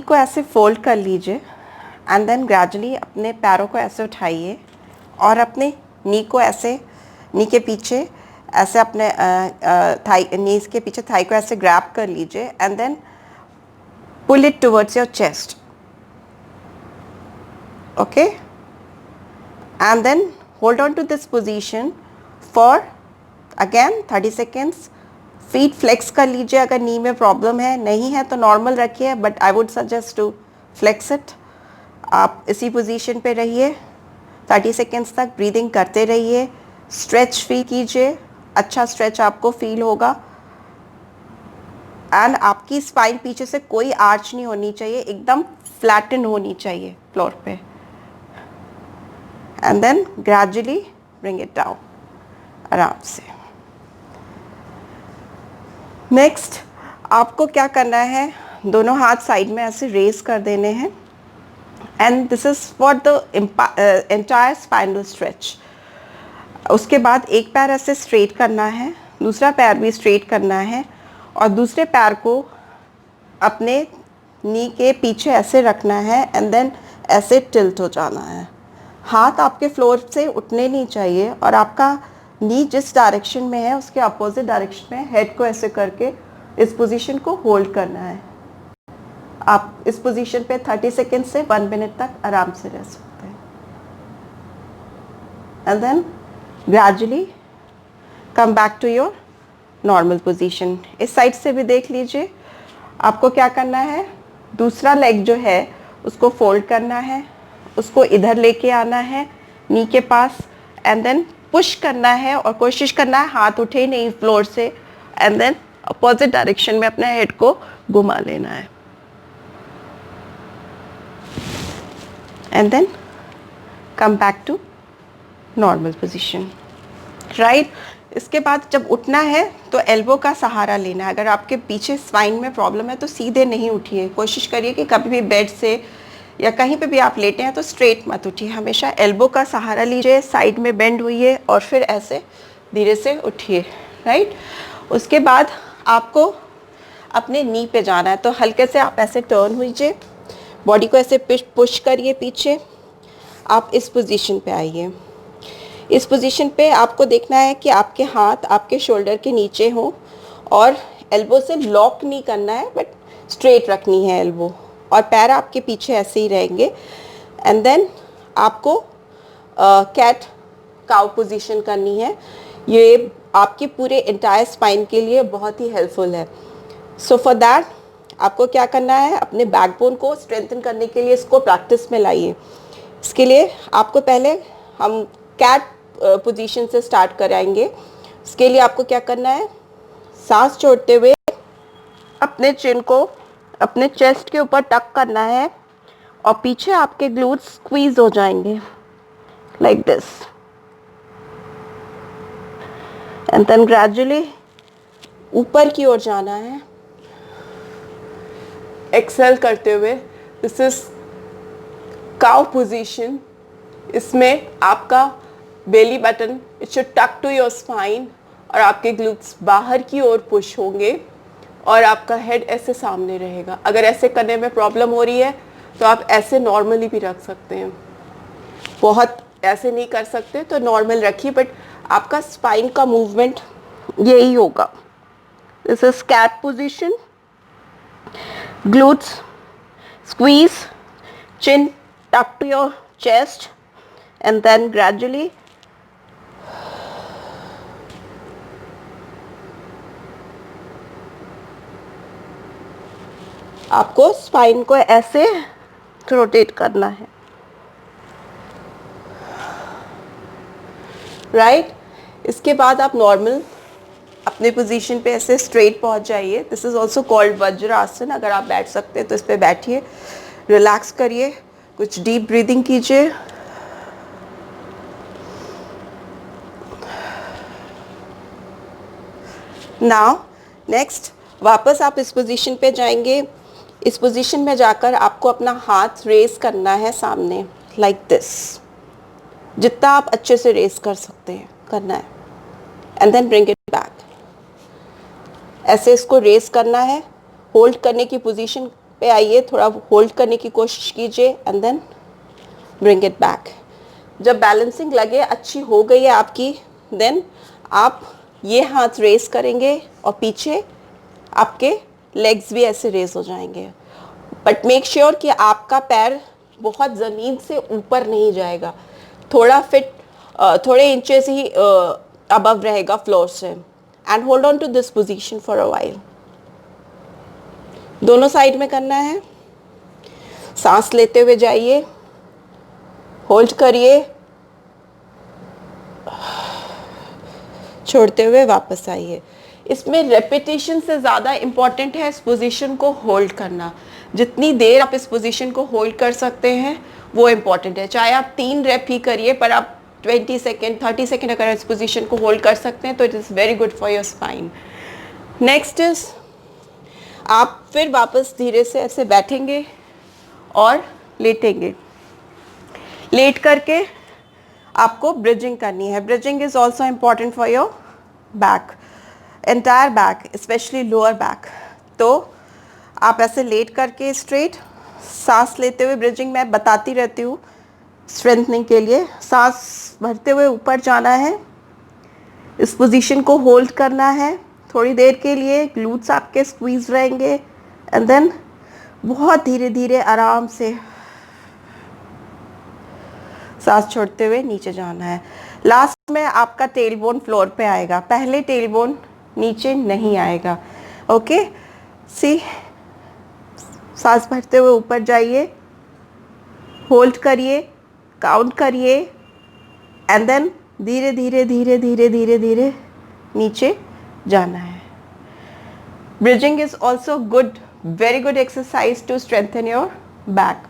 को ऐसे फोल्ड कर लीजिए एंड देन ग्रेजुअली अपने पैरों को ऐसे उठाइए और अपने नी को ऐसे, नी के पीछे ऐसे अपने थाई, नीज के पीछे थाई को ऐसे ग्रैब कर लीजिए and then pull it towards your chest. Okay, and then hold on to this position for again 30 seconds. Feet flex कर लीजिए अगर नी में प्रॉब्लम है, नहीं है तो नॉर्मल रखिए, but I would suggest to flex it. आप इसी पोजीशन पे रहिए 30 सेकेंड्स तक, ब्रीदिंग करते रहिए. स्ट्रेच फील कीजिए, अच्छा स्ट्रेच आपको फील होगा. एंड आपकी स्पाइन पीछे से कोई आर्च नहीं होनी चाहिए, एकदम फ्लैटन होनी चाहिए फ्लोर पे. And then gradually bring it down आराम से. नेक्स्ट आपको क्या करना है, दोनों हाथ साइड में ऐसे रेज कर देने हैं and this is for the entire spinal stretch. उसके बाद एक पैर ऐसे स्ट्रेट करना है, दूसरा पैर भी स्ट्रेट करना है और दूसरे पैर को अपने नी के पीछे ऐसे रखना है एंड देन ऐसे टिल्ट हो जाना है. हाथ आपके फ्लोर से उठने नहीं चाहिए और आपका नी जिस डायरेक्शन में है उसके अपोजिट डायरेक्शन में हेड को ऐसे करके इस पोजीशन को होल्ड करना है. आप इस पोजीशन पे 30 सेकेंड से 1 मिनट तक आराम से रह सकते हैं. And then gradually come back to your normal position. इस साइड से भी देख लीजिए. आपको क्या करना है, दूसरा लेग जो है उसको फोल्ड करना है, उसको इधर लेके आना है नी के पास एंड देन पुश करना है और कोशिश करना है हाथ उठे नहीं फ्लोर से. एंड देन अपोजिट डायरेक्शन में अपने हेड को घुमा लेना है and then come back to normal position. Right, इसके बाद जब उठना है तो एल्बो का सहारा लेना है. अगर आपके पीछे स्पाइन में प्रॉब्लम है तो सीधे नहीं उठिए. कोशिश करिए कि कभी भी बेड से या कहीं पे भी आप लेटे हैं तो स्ट्रेट मत उठिए, हमेशा एल्बो का सहारा लीजिए, साइड में बेंड होइए और फिर ऐसे धीरे से उठिए. राइट, उसके बाद आपको अपने नी पे जाना है तो हल्के से आप ऐसे टर्न होइए, बॉडी को ऐसे पुश करिए पीछे. आप इस पोजीशन पे आइए. इस पोजीशन पे आपको देखना है कि आपके हाथ आपके शोल्डर के नीचे हों और एल्बो से लॉक नहीं करना है बट स्ट्रेट रखनी है एल्बो और पैर आपके पीछे ऐसे ही रहेंगे. एंड देन आपको कैट काउ पोजीशन करनी है. ये आपकी पूरे एंटायर स्पाइन के लिए बहुत ही हेल्पफुल है. सो फॉर दैट आपको क्या करना है, अपने बैकबोन को स्ट्रेंथन करने के लिए इसको प्रैक्टिस में लाइए. इसके लिए आपको पहले हम कैट पोजीशन से स्टार्ट कराएंगे. इसके लिए आपको क्या करना है, सांस छोड़ते हुए अपने चिन को अपने चेस्ट के ऊपर टक करना है और पीछे आपके ग्लूट्स स्क्वीज हो जाएंगे like this. And then gradually ऊपर की ओर जाना है एक्सेल करते हुए. This is cow position. इसमें आपका belly button it should tuck to your spine और आपके ग्लूट्स बाहर की ओर पुश होंगे और आपका हेड ऐसे सामने रहेगा. अगर ऐसे करने में प्रॉब्लम हो रही है तो आप ऐसे नॉर्मली भी रख सकते हैं. बहुत ऐसे नहीं कर सकते तो नॉर्मल रखिए, बट आपका स्पाइन का मूवमेंट यही होगा. This is cat position. Glutes squeeze, chin tuck to your chest and then gradually आपको स्पाइन को ऐसे रोटेट करना है. राइट, इसके बाद आप नॉर्मल अपने पोजीशन पे ऐसे स्ट्रेट पहुंच जाइए. This is also called vajrasana. अगर आप बैठ सकते हैं तो इस पे बैठिए, रिलैक्स करिए, कुछ डीप ब्रीदिंग कीजिए. नाउ नेक्स्ट वापस आप इस पोजीशन पे जाएंगे. इस पोजीशन में जाकर आपको अपना हाथ रेस करना है सामने लाइक दिस. जितना आप अच्छे से रेस कर सकते हैं करना है and then bring it back. ऐसे इसको रेस करना है. होल्ड करने की पोजीशन पे आइए, थोड़ा होल्ड करने की कोशिश कीजिए and then bring it back. जब बैलेंसिंग लगे अच्छी हो गई है आपकी, देन आप ये हाथ रेस करेंगे और पीछे आपके लेग्स भी ऐसे रेस हो जाएंगे। बट मेक श्योर कि आपका पैर बहुत ज़मीन से ऊपर नहीं जाएगा, थोड़ा फिट थोड़े इंचेस ही अबव रहेगा फ्लोर से। And hold on to this position for a while. दोनों साइड में करना है। सांस लेते हुए जाइए, होल्ड करिए, छोड़ते हुए वापस आइए। इसमें रेपिटेशन से ज़्यादा इम्पॉर्टेंट है इस पोजीशन को होल्ड करना। जितनी देर आप इस पोजीशन को होल्ड कर सकते हैं वो इम्पॉर्टेंट है। चाहे आप 3 रेप ही करिए, पर आप 20 सेकेंड 30 सेकेंड अगर इस पोजीशन को होल्ड कर सकते हैं तो it is very good for your spine. Next is, आप फिर वापस धीरे से ऐसे बैठेंगे और लेटेंगे। लेट करके आपको ब्रिजिंग करनी है। Bridging is also important for your back, entire back, specially lower back. तो आप ऐसे लेट करके स्ट्रेट सांस लेते हुए, ब्रिजिंग मैं बताती रहती हूँ स्ट्रेंथनिंग के लिए, सांस भरते हुए ऊपर जाना है, इस पोजीशन को होल्ड करना है थोड़ी देर के लिए, ग्लूट्स आपके स्क्वीज रहेंगे एंड देन बहुत धीरे धीरे आराम से सांस छोड़ते हुए नीचे जाना है। लास्ट में आपका टेल बोन फ्लोर पे आएगा, पहले टेल बोन नीचे नहीं आएगा। ओके, सी, सांस भरते हुए ऊपर जाइए, होल्ड करिए, काउंट करिए एंड देन धीरे धीरे धीरे धीरे धीरे धीरे नीचे जाना है। Bridging is also good, very good exercise to strengthen your back,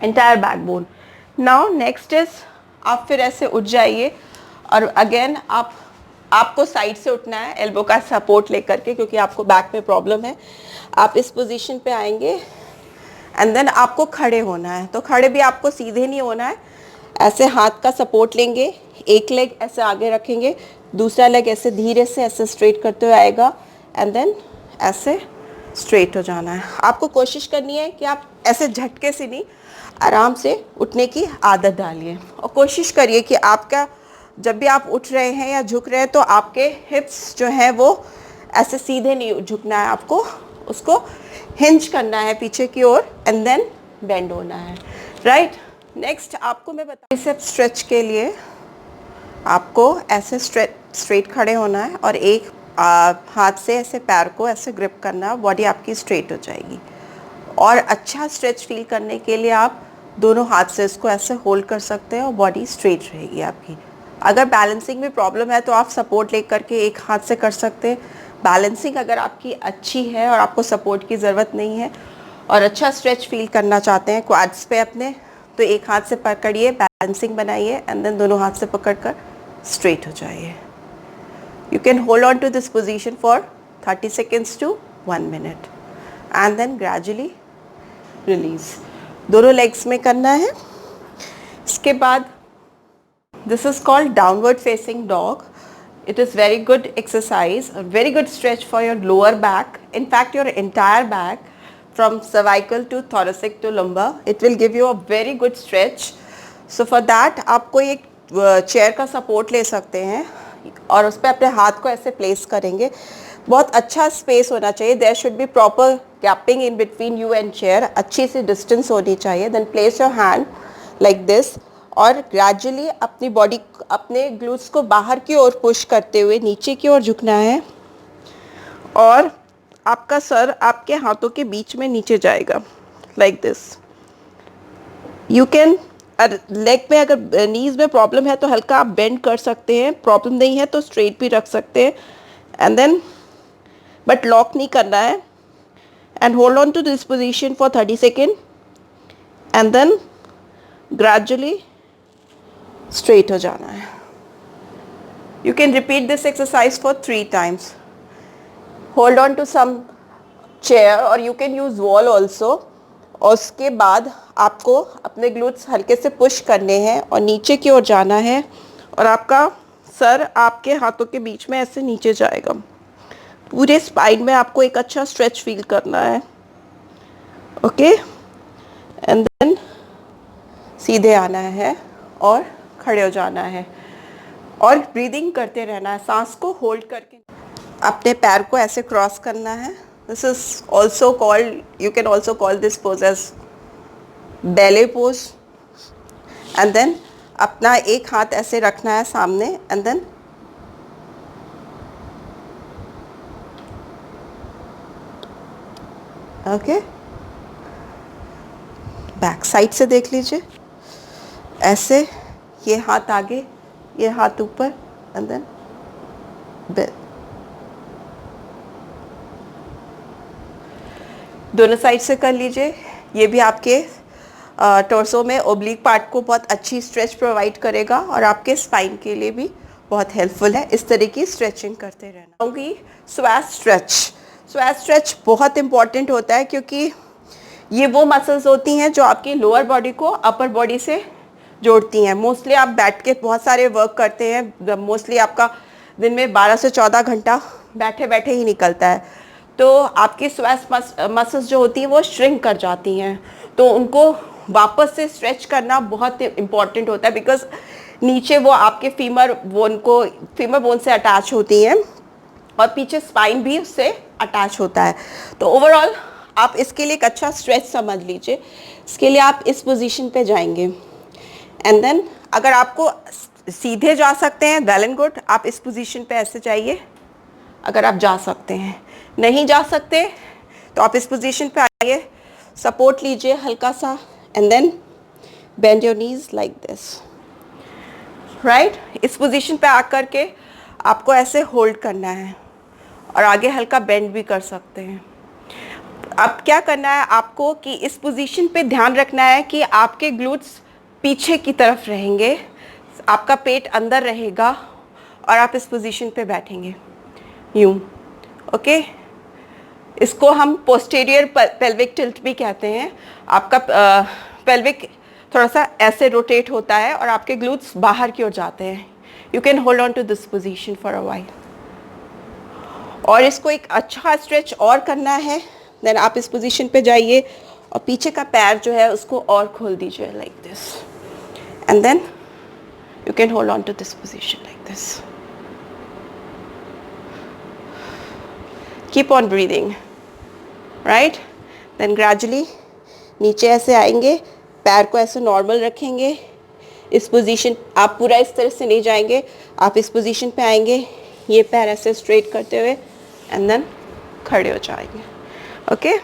entire backbone. Now next is, आप फिर ऐसे उठ जाइए और अगेन आपको साइड से उठना है, एल्बो का सपोर्ट लेकर के, क्योंकि आपको बैक में प्रॉब्लम है। आप इस पोजीशन पे आएंगे एंड देन आपको खड़े होना है। तो खड़े भी आपको सीधे नहीं होना है, ऐसे हाथ का सपोर्ट लेंगे, एक लेग ऐसे आगे रखेंगे, दूसरा लेग ऐसे धीरे से ऐसे स्ट्रेट करते हुए आएगा एंड देन ऐसे स्ट्रेट हो जाना है। आपको कोशिश करनी है कि आप ऐसे झटके से नहीं, आराम से उठने की आदत डालिए और कोशिश करिए कि आपका जब भी आप उठ रहे हैं या झुक रहे हैं तो आपके हिप्स जो हैं वो ऐसे सीधे नहीं झुकना है, आपको उसको हिंज करना है पीछे की ओर एंड देन बेंड होना है, राइट। नेक्स्ट आपको मैं बता, बाइसेप स्ट्रेच के लिए आपको ऐसे स्ट्रेट खड़े होना है और एक हाथ से ऐसे पैर को ऐसे ग्रिप करना, बॉडी आपकी स्ट्रेट हो जाएगी। और अच्छा स्ट्रेच फील करने के लिए आप दोनों हाथ से इसको ऐसे होल्ड कर सकते हैं और बॉडी स्ट्रेट रहेगी आपकी। अगर बैलेंसिंग में प्रॉब्लम है तो आप सपोर्ट ले करके एक हाथ से कर सकते हैं। बैलेंसिंग अगर आपकी अच्छी है और आपको सपोर्ट की ज़रूरत नहीं है और अच्छा स्ट्रेच फील करना चाहते हैं क्वाड्स पे अपने, तो एक हाथ से पकड़िए, बैलेंसिंग बनाइए एंड देन दोनों हाथ से पकड़ कर स्ट्रेट हो जाइए। You can hold on to this position for 30 seconds to 1 minute and then gradually release. दोनों लेग्स में करना है। इसके बाद this is called downward facing dog. It is very good exercise, a very good stretch for your lower back, in fact your entire back from cervical to thoracic to lumbar. It will give you a very good stretch. So for that आप कोई एक chair का support ले सकते हैं और उस पर अपने हाथ को ऐसे प्लेस करेंगे। बहुत अच्छा स्पेस होना चाहिए, there should be proper gapping in between you and chair, अच्छी सी डिस्टेंस होनी चाहिए। Then place your hand like this और ग्रेजुअली अपनी बॉडी, अपने ग्लूट्स को बाहर की ओर पुश करते हुए नीचे की ओर झुकना है और आपका सर आपके हाथों के बीच में नीचे जाएगा like this. You can, leg में अगर नीज में प्रॉब्लम है तो हल्का आप बेंड कर सकते हैं, प्रॉब्लम नहीं है तो स्ट्रेट भी रख सकते हैं एंड देन बट लॉक नहीं करना है। And hold on to this position for 30 seconds and then gradually straight हो जाना है। You can repeat this exercise for 3 times। Hold on to some chair और you can use wall also. और उसके बाद आपको अपने ग्लूट्स हल्के से पुश करने हैं और नीचे की ओर जाना है और आपका सर आपके हाथों के बीच में ऐसे नीचे जाएगा। पूरे स्पाइन में आपको एक अच्छा स्ट्रेच फील करना है। ओके, एंड देन सीधे आना है और खड़े हो जाना है और ब्रीदिंग करते रहना है, सांस को होल्ड करके अपने पैर को ऐसे क्रॉस करना है। This is also called, you can also call this pose as ballet pose. And then अपना एक हाथ ऐसे रखना है सामने, and then okay, back side से देख लीजिए, ऐसे ये हाथ आगे, ये हाथ ऊपर, एंड देन दोनों साइड से कर लीजिए। ये भी आपके टॉर्सो में ओब्लिक पार्ट को बहुत अच्छी स्ट्रेच प्रोवाइड करेगा और आपके स्पाइन के लिए भी बहुत हेल्पफुल है। इस तरह की स्ट्रेचिंग करते रहना। कहूँगी स्वैट स्ट्रेच। स्वैट स्ट्रेच बहुत इंपॉर्टेंट होता है क्योंकि ये वो मसल्स होती हैं जो आपकी लोअर बॉडी को अपर बॉडी से जोड़ती हैं। मोस्टली आप बैठ के बहुत सारे वर्क करते हैं, मोस्टली आपका दिन में 12 से 14 घंटा बैठे बैठे ही निकलता है, तो आपकी स्वैट मसल्स जो होती हैं वो श्रिंक कर जाती हैं, तो उनको वापस से स्ट्रेच करना बहुत इम्पॉर्टेंट होता है। बिकॉज नीचे वो आपके फीमर बोन से अटैच होती हैं और पीछे स्पाइन भी उससे अटैच होता है। तो ओवरऑल आप इसके लिए एक अच्छा स्ट्रेच समझ लीजिए। इसके लिए आप इस पोजीशन पे जाएंगे, एंड देन अगर आपको सीधे जा सकते हैं वेल एंड गुड, आप इस पोजीशन पे ऐसे जाइए अगर आप जा सकते हैं। नहीं जा सकते तो आप इस पोजीशन पे आइए, सपोर्ट लीजिए हल्का सा, and then bend your knees like this, right. इस पोजीशन पे आकर के आपको ऐसे होल्ड करना है और आगे हल्का बेंड भी कर सकते हैं। अब क्या करना है आपको कि इस पोजीशन पे ध्यान रखना है कि आपके ग्लूट्स पीछे की तरफ रहेंगे, आपका पेट अंदर रहेगा और आप इस पोजीशन पे बैठेंगे यूं, ओके। इसको हम पोस्टीरियर पेल्विक टिल्ट भी कहते हैं। आपका पेल्विक थोड़ा सा ऐसे रोटेट होता है और आपके ग्लूट्स बाहर की ओर जाते हैं। You can hold on to this position for a while. और इसको एक अच्छा स्ट्रेच और करना है, देन आप इस पोजीशन पे जाइए और पीछे का पैर जो है उसको और खोल दीजिए like this, and then you can hold on to this position like this. Keep on breathing, right. Then gradually नीचे ऐसे आएंगे, पैर को ऐसे नॉर्मल रखेंगे। इस पोजीशन आप पूरा इस तरह से नहीं जाएंगे, आप इस पोजीशन पे आएंगे, ये पैर ऐसे स्ट्रेट करते हुए, एंड देन खड़े हो जाएंगे, ओके।